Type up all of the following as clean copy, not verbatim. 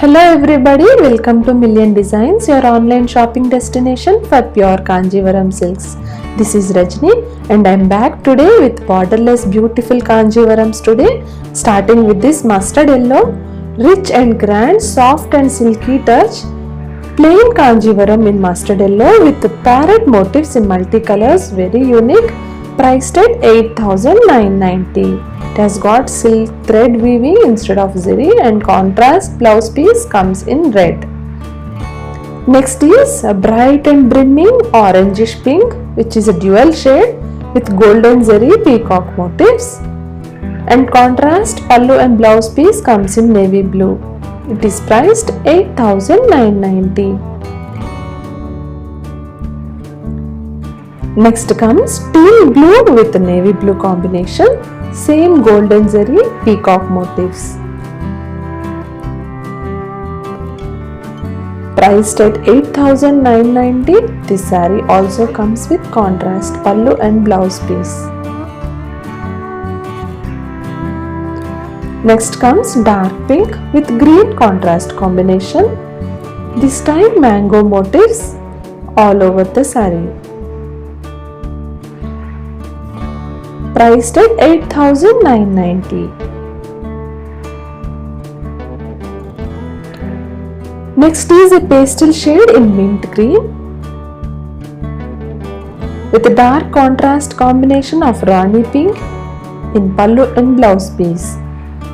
Hello everybody, welcome to Million Designs, your online shopping destination for pure Kanjivaram silks. This is Rajni and I am back today with borderless beautiful Kanjivarams today, starting with this mustard yellow, rich and grand, soft and silky touch, plain Kanjivaram in mustard yellow with parrot motifs in multicolors, very unique, priced at 8,990. It has got silk thread weaving instead of zari and contrast blouse piece comes in red. Next is a bright and brimming orangish pink, which is a dual shade with golden zari peacock motifs, and contrast pallu and blouse piece comes in navy blue. It is priced 8,990. Next comes teal blue with navy blue combination, same golden zari peacock motifs. Priced at 8,990, this saree also comes with contrast pallu and blouse piece. Next comes dark pink with green contrast combination, this time mango motifs all over the saree. Priced at 8,990. Next is a pastel shade in mint green with a dark contrast combination of Rani pink in pallu and blouse piece.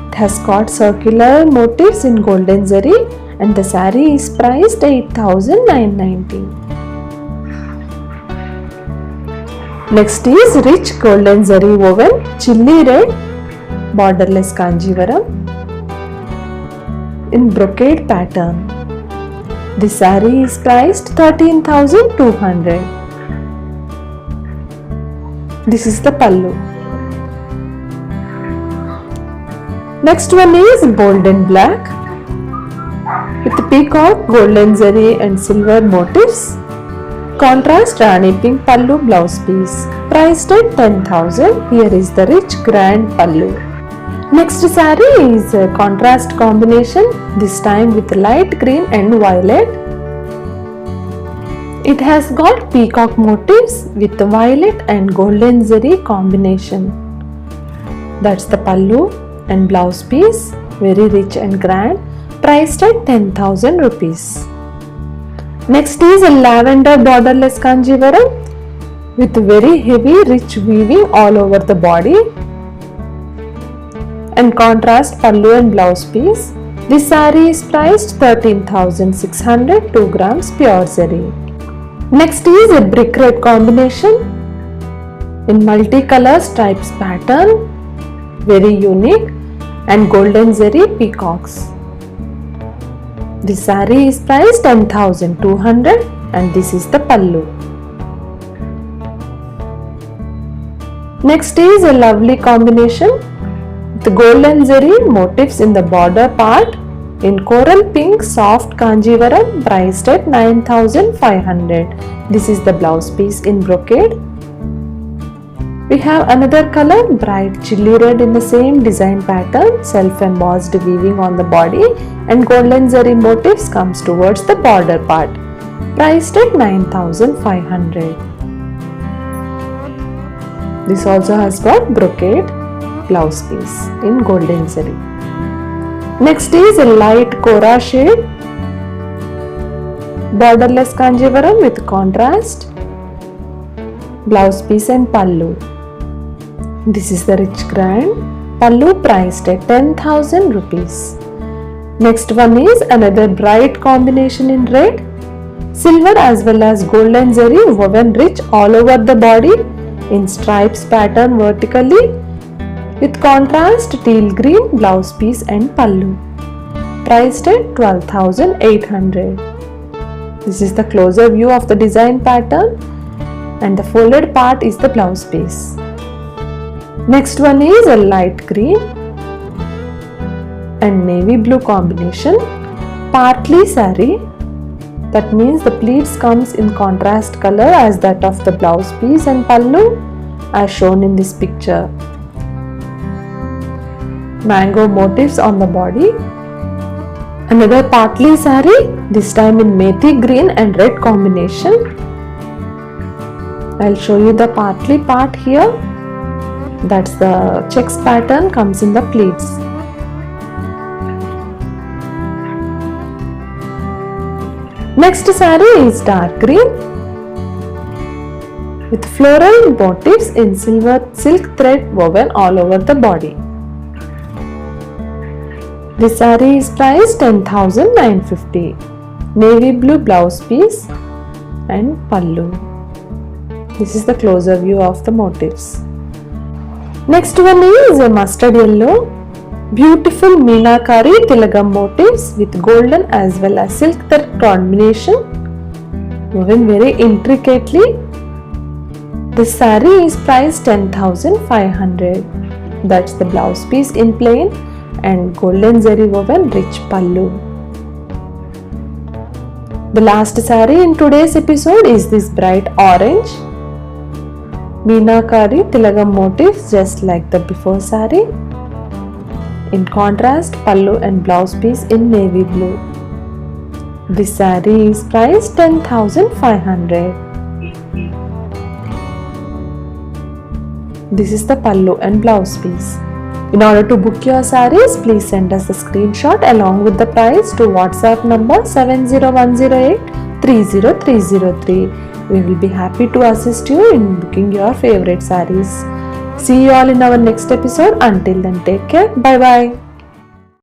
It has got circular motifs in golden zari and the saree is priced 8,990. Next is rich golden zari woven chilli red borderless Kanjivaram in brocade pattern. This saree is priced 13,200. This is the pallu. Next one is bold and black with peacock, golden zari and silver motifs. Contrast Rani pink pallu blouse piece. Priced at 10,000. Here is the rich grand pallu. Next saree is a contrast combination, this time with light green and violet. It has got peacock motifs with violet and golden zari combination. That's the pallu and blouse piece, very rich and grand, priced at 10,000 rupees. Next is a lavender borderless Kanjivaram with very heavy rich weaving all over the body and contrast pallu and blouse piece. This saree is priced 13,600, 2 grams pure zari. Next is a brick red combination in multicolor stripes pattern, very unique, and golden zari peacocks. This saree is priced 10,200 and this is the pallu. Next is a lovely combination with golden zari motifs in the border part in coral pink soft Kanjivaram, priced at 9,500. This is the blouse piece in brocade. We have another color, bright chilli red in the same design pattern, self-embossed weaving on the body and golden zari motifs comes towards the border part, priced at 9,500. This also has got brocade blouse piece in golden zari. Next is a light Kora shade, borderless Kanjivaram with contrast, blouse piece and pallu. This is the rich grand pallu, priced at 10,000 rupees. Next one is another bright combination in red, silver as well as golden zari woven rich all over the body in stripes pattern vertically with contrast teal green blouse piece and pallu. Priced at 12,800. This is the closer view of the design pattern and the folded part is the blouse piece. Next one is a light green and navy blue combination, partly saree. That means the pleats comes in contrast color as that of the blouse piece and pallu as shown in this picture. Mango motifs on the body Another partly saree, this time in methi green and red combination. I'll show you the partly part here. That's the checks pattern comes in the pleats. Next saree is dark green with floral motifs in silver silk thread woven all over the body. This saree is priced 10,950. Navy blue blouse piece and pallu. This is the closer view of the motifs. Next one is a mustard yellow. Beautiful Meenakari Tilagam motifs with golden as well as silk thread combination woven very intricately. This saree is priced 10,500. That's the blouse piece in plain and golden zari woven rich pallu. The last saree in today's episode is this bright orange Meenakari Tilagam motifs just like the before saree. In contrast, pallu and blouse piece in navy blue. This saree is priced 10,500. This is the pallu and blouse piece. In order to book your sarees, please send us a screenshot along with the price to WhatsApp number 70108-30303. We will be happy to assist you in booking your favorite sarees. See you all in our next episode. Until then, take care. Bye bye.